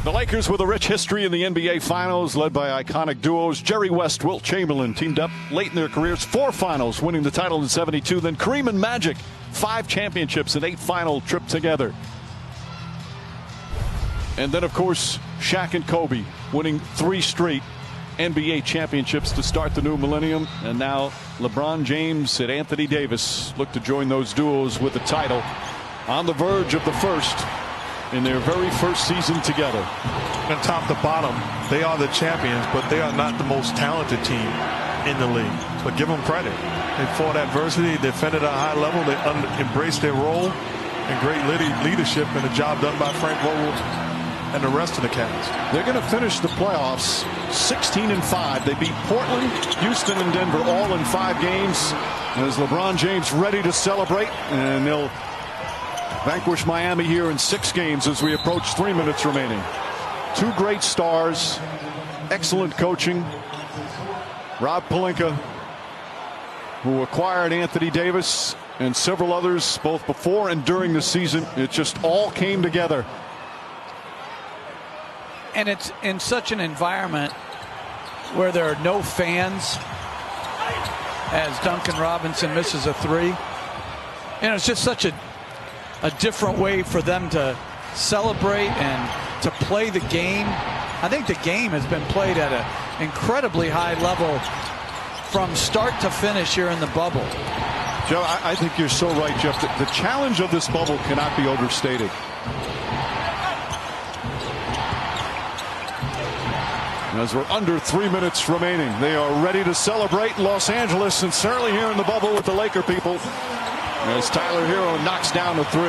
The Lakers with a rich history in the NBA Finals, led by iconic duos. Jerry West, Wilt Chamberlain teamed up late in their careers. 4 finals, winning the title in '72. Then Kareem and Magic, 5 championships and 8 final trip together. And then, of course, Shaq and Kobe, winning 3 straight NBA championships to start the new millennium. And now LeBron James and Anthony Davis look to join those duos with the title on the verge of the first in their very first season together. And top to bottom, they are the champions, but they are not the most talented team in the league. But give them credit. They fought adversity, defended at a high level, they embraced their role, and great leadership and a job done by Frank Vogel and the rest of the Cavs. They're going to finish the playoffs 16-5. They beat Portland, Houston, and Denver all in 5 games. As LeBron James ready to celebrate, and they'll vanquish Miami here in 6 games as we approach 3 minutes remaining. 2 great stars, excellent coaching. Rob Pelinka, who acquired Anthony Davis and several others both before and during the season. It just all came together. And it's in such an environment where there are no fans as Duncan Robinson misses a 3. And it's just such a different way for them to celebrate and to play the game. I think the game has been played at an incredibly high level from start to finish here in the bubble. Joe, I think you're so right, Jeff. The challenge of this bubble cannot be overstated. As we're under 3 minutes remaining, they are ready to celebrate in Los Angeles and certainly here in the bubble with the Laker people. As Tyler Hero knocks down a 3.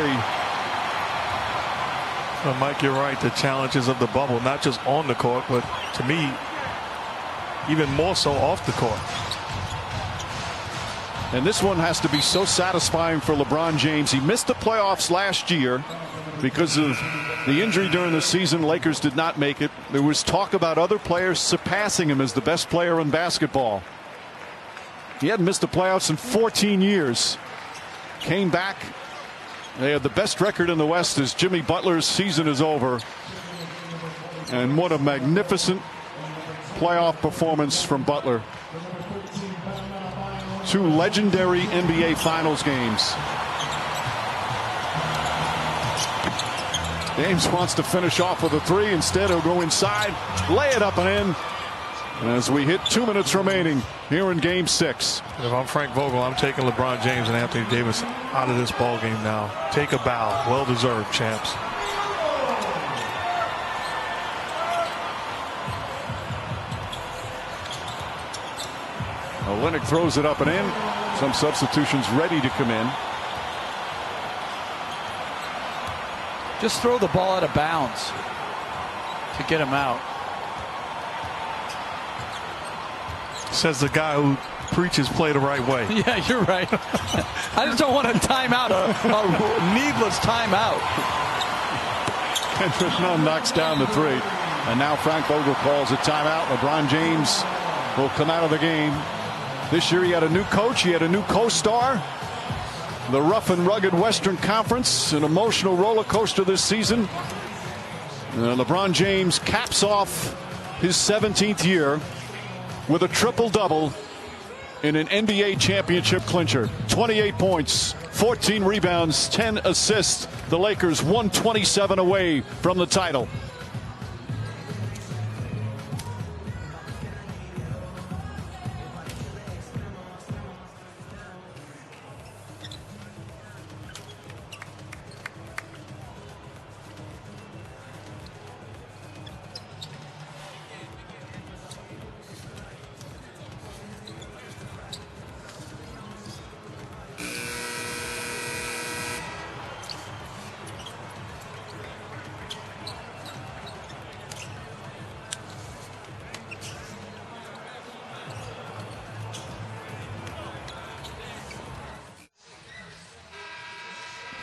Well, Mike, you're right. The challenges of the bubble, not just on the court, but to me, even more so off the court. And this one has to be so satisfying for LeBron James. He missed the playoffs last year because of the injury during the season. Lakers did not make it. There was talk about other players surpassing him as the best player in basketball. He hadn't missed the playoffs in 14 years. Came back. They had the best record in the West as Jimmy Butler's season is over. And what a magnificent playoff performance from Butler. 2 legendary NBA Finals games. James wants to finish off with a 3. Instead, he'll go inside, lay it up and in. As we hit 2 minutes remaining here in Game 6. If I'm Frank Vogel, I'm taking LeBron James and Anthony Davis out of this ball game now. Take a bow. Well deserved, champs. Olynyk throws it up and in. Some substitutions ready to come in. Just throw the ball out of bounds to get him out. Says the guy who preaches play the right way. Yeah, you're right. I just don't want a timeout, a needless timeout. Kendrick Nunn knocks down the 3. And now Frank Vogel calls a timeout. LeBron James will come out of the game. This year he had a new coach. He had a new co-star. The rough and rugged Western Conference, an emotional roller coaster this season. LeBron James caps off his 17th year with a triple-double in an NBA championship clincher. 28 points, 14 rebounds, 10 assists. The Lakers 127 away from the title.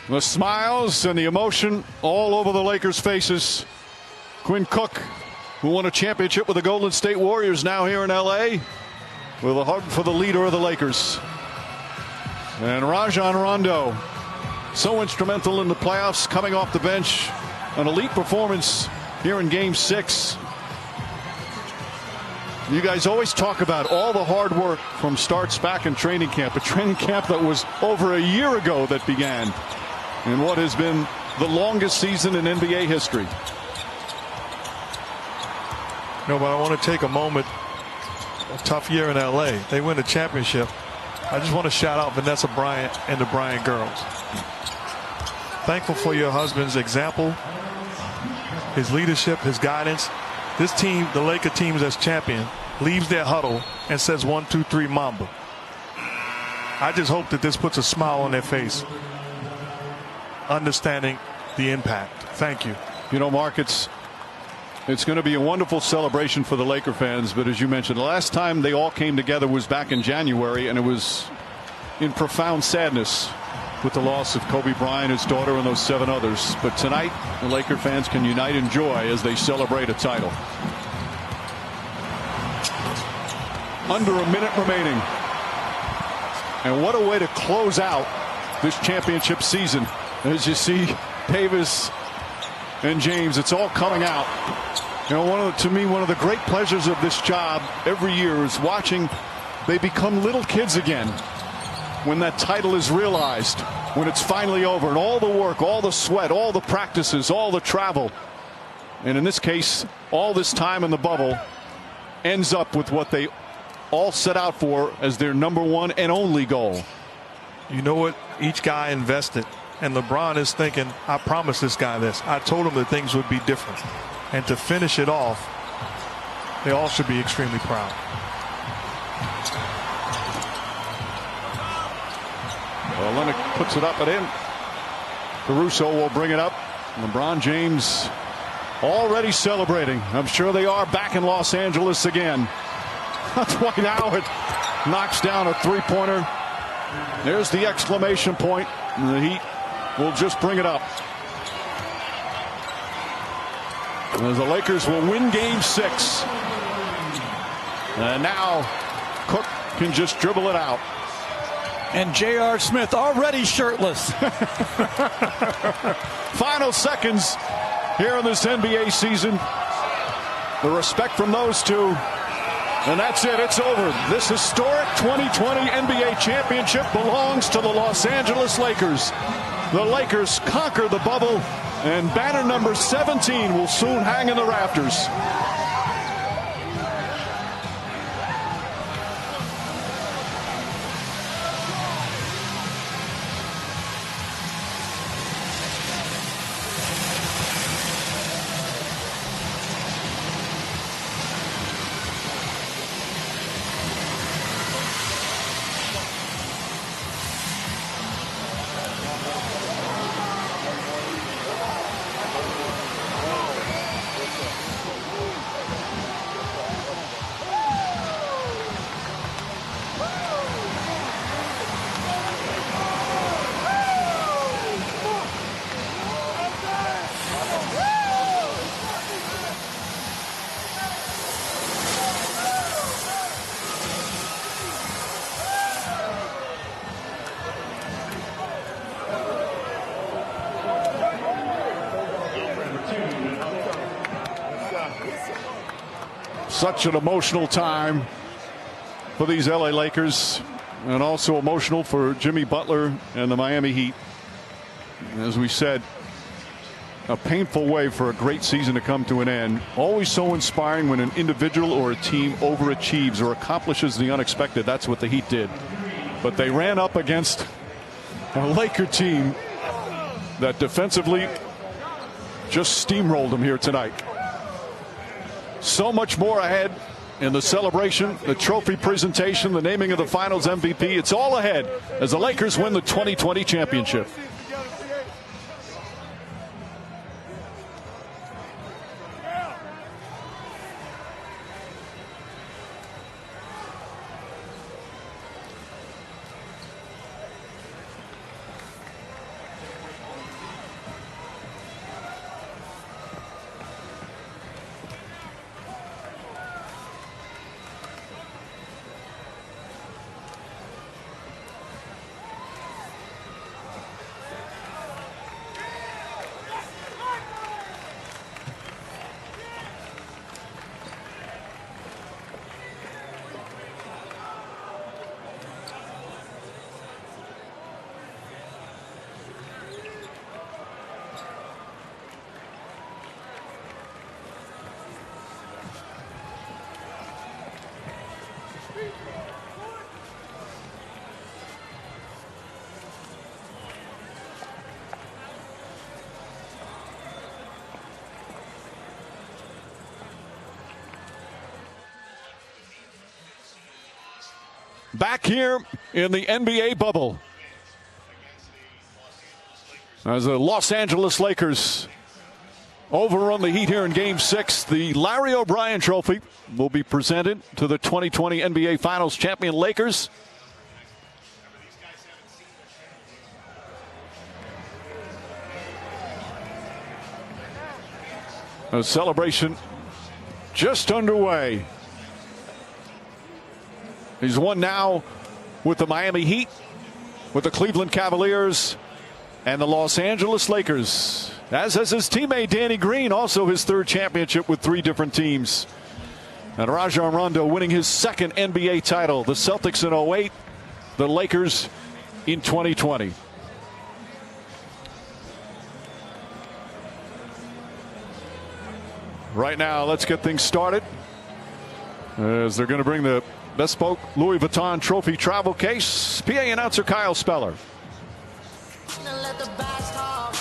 The smiles and the emotion all over the Lakers' faces. Quinn Cook, who won a championship with the Golden State Warriors, now here in L.A. with a hug for the leader of the Lakers. And Rajon Rondo, so instrumental in the playoffs, coming off the bench. An elite performance here in Game 6. You guys always talk about all the hard work from starts back in training camp, a training camp that was over a year ago that began in what has been the longest season in NBA history. No, but I want to take a moment. A tough year in LA. They win the championship. I just want to shout out Vanessa Bryant and the Bryant girls. Thankful for your husband's example, his leadership, his guidance. This team, the Laker team as champion, leaves their huddle and says 1, 2, 3 Mamba. I just hope that this puts a smile on their face, understanding the impact. Thank you. You know, Mark, it's going to be a wonderful celebration for the Laker fans, but as you mentioned, the last time they all came together was back in January, and it was in profound sadness with the loss of Kobe Bryant, his daughter, and those 7 others. But tonight, the Laker fans can unite in joy as they celebrate a title. Under a minute remaining. And what a way to close out this championship season. As you see Davis and James, it's all coming out. You know, to me, one of the great pleasures of this job every year is watching they become little kids again when that title is realized, when it's finally over, and all the work, all the sweat, all the practices, all the travel, and in this case, all this time in the bubble ends up with what they all set out for as their #1 and only goal. You know what? Each guy invested, and LeBron is thinking, I promised this guy this. I told him that things would be different. And to finish it off, they all should be extremely proud. Well, Leonard puts it up and in. Caruso will bring it up. LeBron James already celebrating. I'm sure they are back in Los Angeles again. Dwight Howard knocks down a 3-pointer. There's the exclamation point. And the Heat will just bring it up. As the Lakers will win Game 6. And now Cook can just dribble it out. And J.R. Smith already shirtless. Final seconds here in this NBA season. The respect from those two. And that's it. It's over. This historic 2020 NBA championship belongs to the Los Angeles Lakers. The Lakers conquer the bubble, and banner number 17 will soon hang in the rafters. Such an emotional time for these LA Lakers, and also emotional for Jimmy Butler and the Miami Heat. As we said, a painful way for a great season to come to an end. Always so inspiring when an individual or a team overachieves or accomplishes the unexpected. That's what the Heat did. But they ran up against a Laker team that defensively just steamrolled them here tonight. So much more ahead in the celebration, the trophy presentation, the naming of the Finals MVP. It's all ahead as the Lakers win the 2020 championship. back here in the NBA bubble, as the Los Angeles Lakers overrun the Heat here in Game 6. The Larry O'Brien Trophy will be presented to the 2020 NBA Finals champion Lakers. A celebration just underway. He's won now with the Miami Heat, with the Cleveland Cavaliers, and the Los Angeles Lakers. As has his teammate Danny Green, also his third championship with 3 different teams. And Rajon Rondo winning his second NBA title. The Celtics in 2008, the Lakers in 2020. Right now, let's get things started, as they're going to bring the bespoke Louis Vuitton trophy travel case. PA announcer Kyle Speller.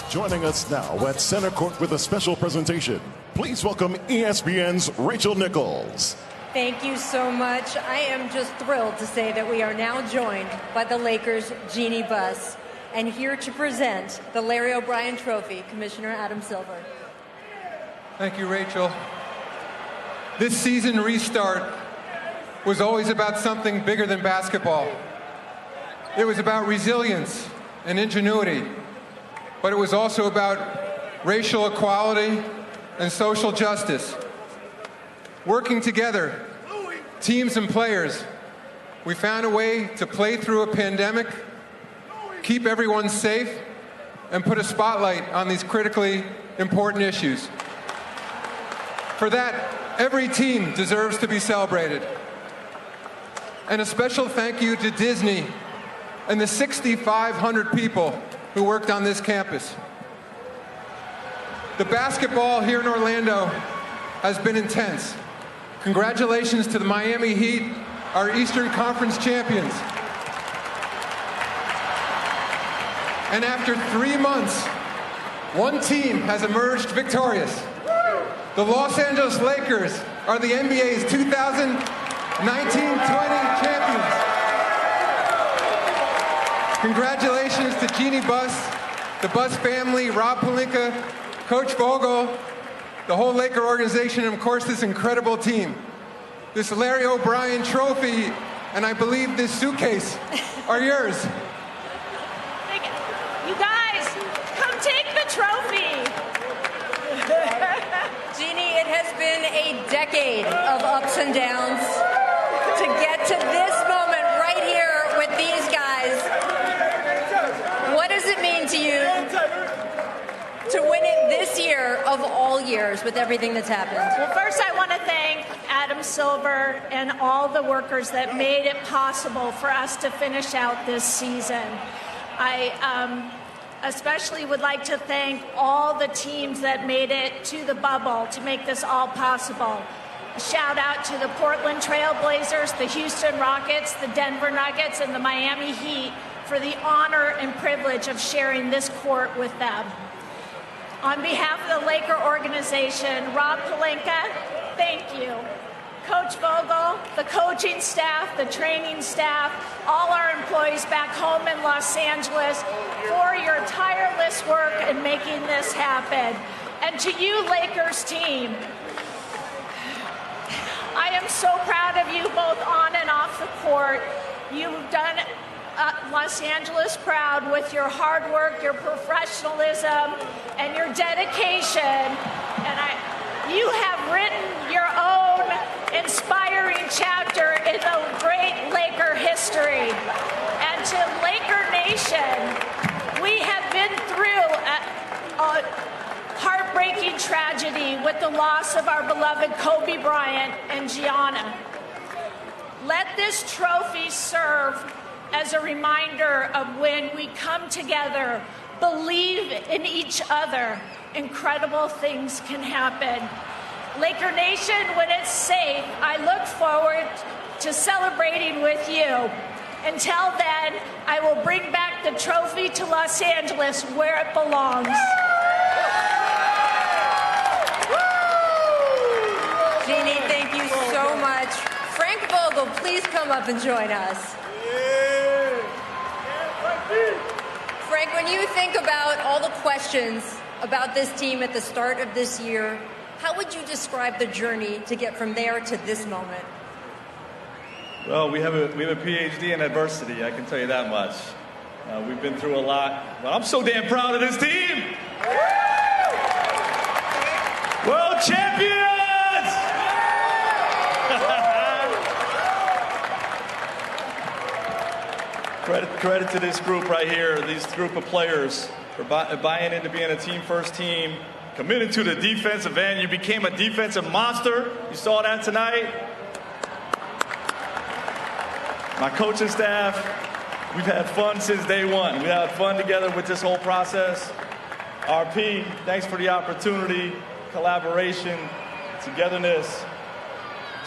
Joining us now at center court with a special presentation, please welcome ESPN's Rachel Nichols. Thank you so much. I am just thrilled to say that we are now joined by the Lakers' Jeannie Buss, and here to present the Larry O'Brien Trophy, Commissioner Adam Silver. Thank you, Rachel. This season restart was always about something bigger than basketball. It was about resilience and ingenuity, but it was also about racial equality and social justice. Working together, teams and players, we found a way to play through a pandemic, keep everyone safe, and put a spotlight on these critically important issues. For that, every team deserves to be celebrated. And a special thank you to Disney and the 6,500 people who worked on this campus. The basketball here in Orlando has been intense. Congratulations to the Miami Heat, our Eastern Conference champions. And after 3 months, one team has emerged victorious. The Los Angeles Lakers are the NBA's 2019-20 champions. Congratulations to Jeannie Buss, the Buss family, Rob Pelinka, Coach Vogel, the whole Laker organization, and of course this incredible team. This Larry O'Brien Trophy, and I believe this suitcase, are yours. You guys, come take the trophy. Jeannie, it has been a decade of ups and downs to get to this moment right here with these guys. What does it mean to you to win it this year of all years with everything that's happened? Well, first I want to thank Adam Silver and all the workers that made it possible for us to finish out this season. I especially would like to thank all the teams that made it to the bubble to make this all possible. A shout out to the Portland Trail Blazers, the Houston Rockets, the Denver Nuggets, and the Miami Heat for the honor and privilege of sharing this court with them. On behalf of the Laker organization, Rob Pelinka, thank you. Coach Vogel, the coaching staff, the training staff, all our employees back home in Los Angeles for your tireless work in making this happen. And to you, Lakers team, I am so proud of you both on and off the court. You've done Los Angeles proud with your hard work, your professionalism, and your dedication. And you have written your own inspiring chapter in the great Laker history. And to Laker Nation, we have been through a heartbreaking tragedy with the loss of our beloved Kobe Bryant and Gianna. Let this trophy serve as a reminder of when we come together, believe in each other, incredible things can happen. Laker Nation, when it's safe, I look forward to celebrating with you. Until then, I will bring back the trophy to Los Angeles where it belongs. Jeannie, thank you so much. Frank Vogel. Vogel please come up and join us? Frank, when you think about all the questions about this team at the start of this year, how would you describe the journey to get from there to this moment? Well, we have a PhD in adversity, I can tell you that much. We've been through a lot, but I'm so damn proud of this team. World champions! Credit to this group right here, this group of players for buying into being a team-first team, committed to the defensive end. You became a defensive monster. You saw that tonight. My coaching staff, we've had fun since day one. We had fun together with this whole process. RP, thanks for the opportunity, collaboration, togetherness.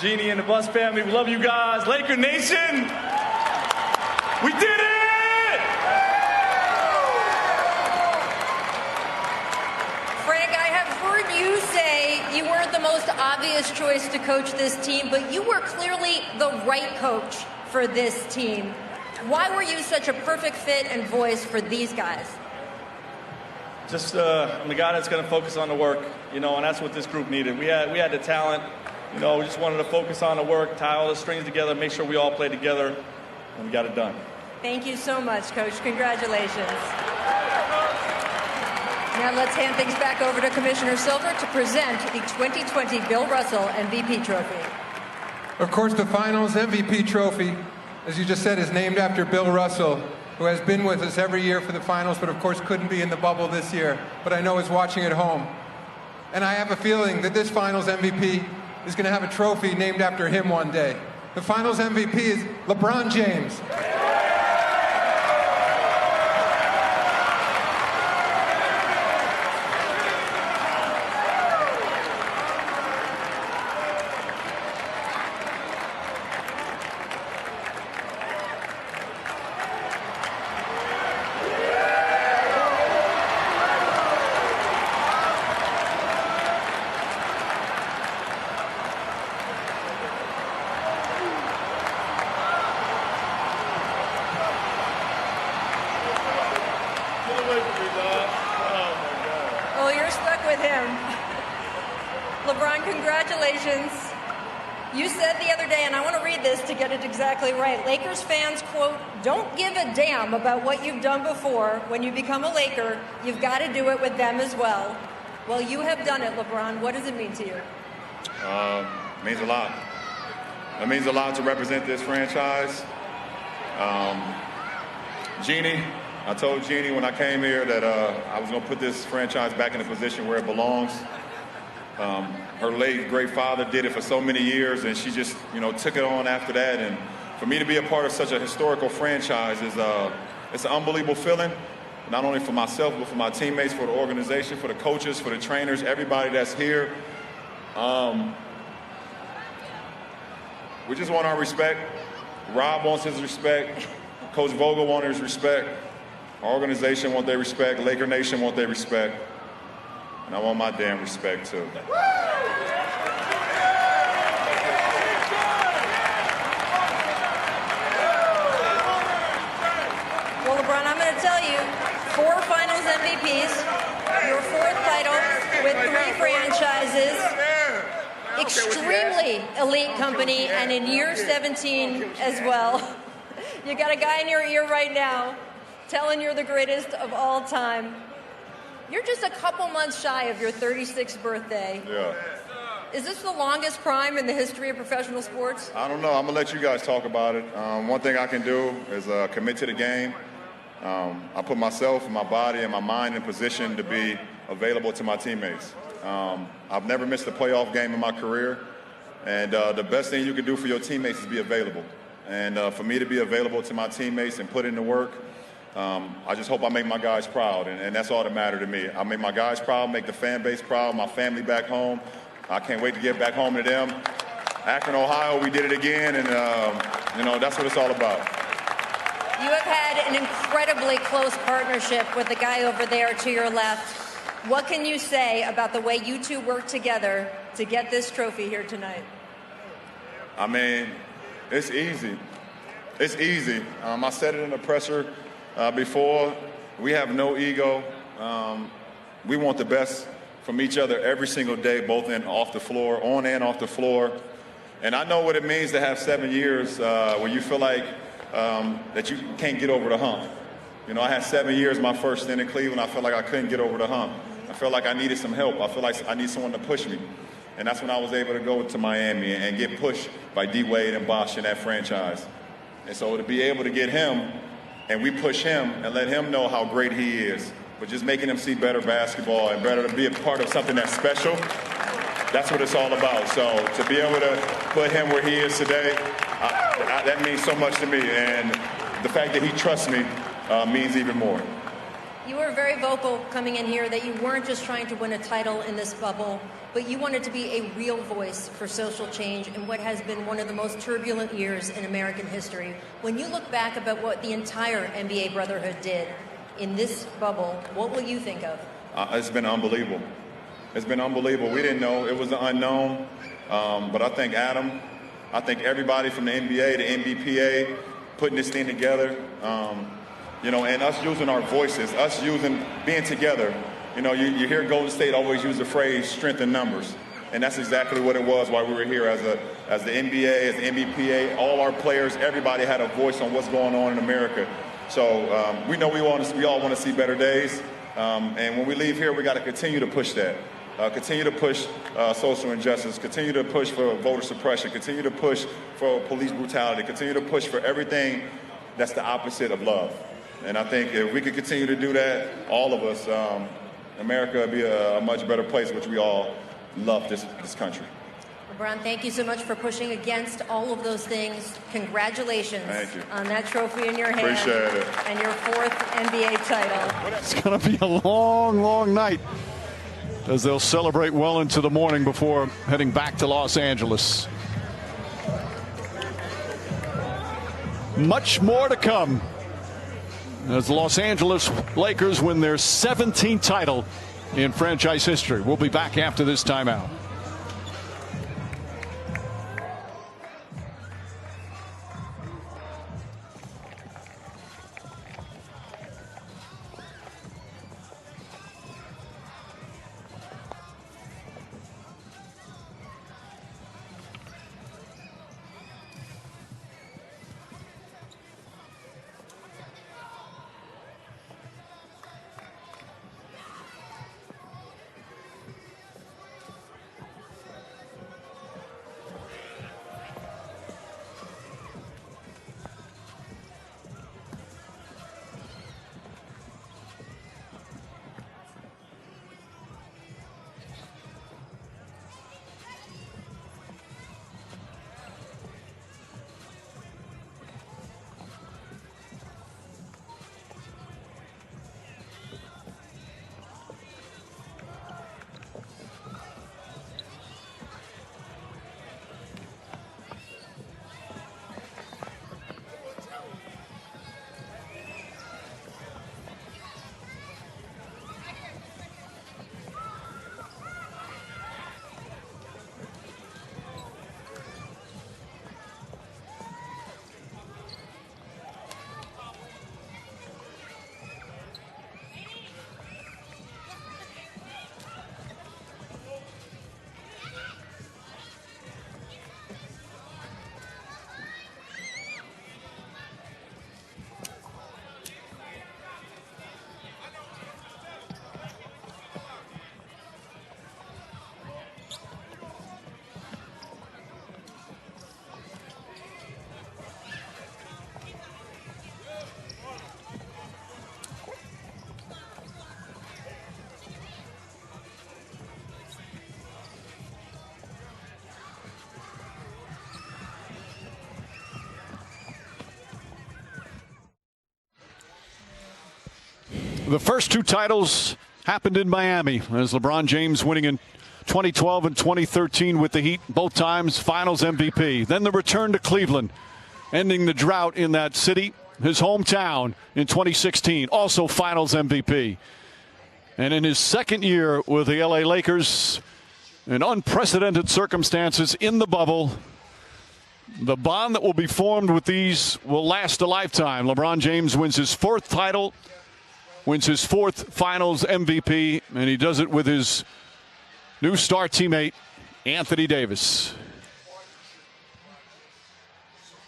Jeannie and the Bus family, we love you guys. Laker Nation, we did it! Frank, I have heard you say you weren't the most obvious choice to coach this team, but you were clearly the right coach for this team. Why were you such a perfect fit and voice for these guys? Just I'm the guy that's going to focus on the work, and that's what this group needed. We had the talent, we just wanted to focus on the work, tie all the strings together, make sure we all play together, and we got it done. Thank you so much, Coach. Congratulations. Now let's hand things back over to Commissioner Silver to present the 2020 Bill Russell MVP Trophy. Of course, the Finals MVP trophy, as you just said, is named after Bill Russell, who has been with us every year for the Finals, but of course couldn't be in the bubble this year, but I know is watching at home. And I have a feeling that this Finals MVP is going to have a trophy named after him one day. The Finals MVP is LeBron James. Oh, you're stuck with him. LeBron, congratulations. You said the other day, and I want to read this to get it exactly right. Lakers fans, quote, don't give a damn about what you've done before. When you become a Laker, you've got to do it with them as well. Well, you have done it, LeBron. What does it mean to you? It means a lot. It means a lot to represent this franchise. Jeannie, I told Jeannie when I came here that I was going to put this franchise back in a position where it belongs. Her late great father did it for so many years, and she just, took it on after that. And for me to be a part of such a historical franchise is it's an unbelievable feeling, not only for myself, but for my teammates, for the organization, for the coaches, for the trainers, everybody that's here. We just want our respect. Rob wants his respect. Coach Vogel wants his respect. Our organization wants their respect. Laker Nation wants their respect. And I want my damn respect, too. Well, LeBron, I'm going to tell you, 4 Finals MVPs, your 4th title with 3 franchises, extremely elite company, and in year 17 as well. You got a guy in your ear right now telling you're the greatest of all time. You're just a couple months shy of your 36th birthday. Yeah. Is this the longest prime in the history of professional sports? I don't know. I'm going to let you guys talk about it. One thing I can do is commit to the game. I put myself and my body and my mind in position to be available to my teammates. I've never missed a playoff game in my career. And the best thing you can do for your teammates is be available. And for me to be available to my teammates and put in the work, I just hope I make my guys proud, and that's all that matters to me. I make my guys proud, make the fan base proud, my family back home. I can't wait to get back home to them. Akron, Ohio, we did it again, and that's what it's all about. You have had an incredibly close partnership with the guy over there to your left. What can you say about the way you two worked together to get this trophy here tonight? I mean, It's easy. It's easy. I said it in the presser before. We have no ego. We want the best from each other every single day, both in off the floor, on and off the floor. And I know what it means to have 7 years where you feel like that you can't get over the hump. You know, I had 7 years my first stint in Cleveland. I felt like I couldn't get over the hump. I felt like I needed some help. I feel like I need someone to push me. And that's when I was able to go to Miami and get pushed by D-Wade and Bosh in that franchise. And so to be able to get him, and we push him and let him know how great he is, but just making him see better basketball and better to be a part of something that's special, that's what it's all about. So to be able to put him where he is today, that means so much to me. And the fact that he trusts me means even more. You were very vocal coming in here that you weren't just trying to win a title in this bubble, but you wanted to be a real voice for social change in what has been one of the most turbulent years in American history. When you look back about what the entire NBA Brotherhood did in this bubble, what will you think of? It's been unbelievable. It's been unbelievable. We didn't know. It was the unknown. But I think Adam, I think everybody from the NBA, the NBPA, putting this thing together, you know, and us using our voices, us being together. You know, you hear Golden State always use the phrase strength in numbers. And that's exactly what it was while we were here as the NBA, as the NBPA, all our players, everybody had a voice on what's going on in America. So we know we all want to see better days. And when we leave here, we got to continue to push that. Continue to push social injustice, continue to push for voter suppression, continue to push for police brutality, continue to push for everything that's the opposite of love. And I think if we could continue to do that, all of us, America would be a much better place, which we all love this country. LeBron, thank you so much for pushing against all of those things. Congratulations on that trophy in your hand. Appreciate it. And your 4th NBA title. It's going to be a long, long night as they'll celebrate well into the morning before heading back to Los Angeles. Much more to come as the Los Angeles Lakers win their 17th title in franchise history. We'll be back after this timeout. The first 2 titles happened in Miami as LeBron James winning in 2012 and 2013 with the Heat, both times Finals MVP. Then the return to Cleveland, ending the drought in that city, his hometown, in 2016, also Finals MVP. And in his second year with the LA Lakers, in unprecedented circumstances in the bubble, The bond that will be formed with these will last a lifetime. LeBron James wins his 4th title, wins his 4th Finals MVP, and he does it with his new star teammate, Anthony Davis.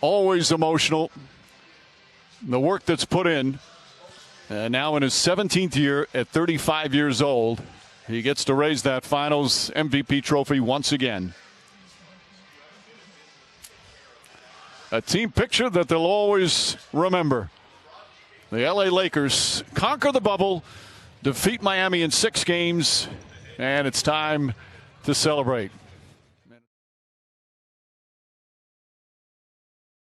Always emotional. The work that's put in. And now in his 17th year at 35 years old, he gets to raise that Finals MVP trophy once again. A team picture that they'll always remember. The LA Lakers conquer the bubble, defeat Miami in 6 games, and it's time to celebrate.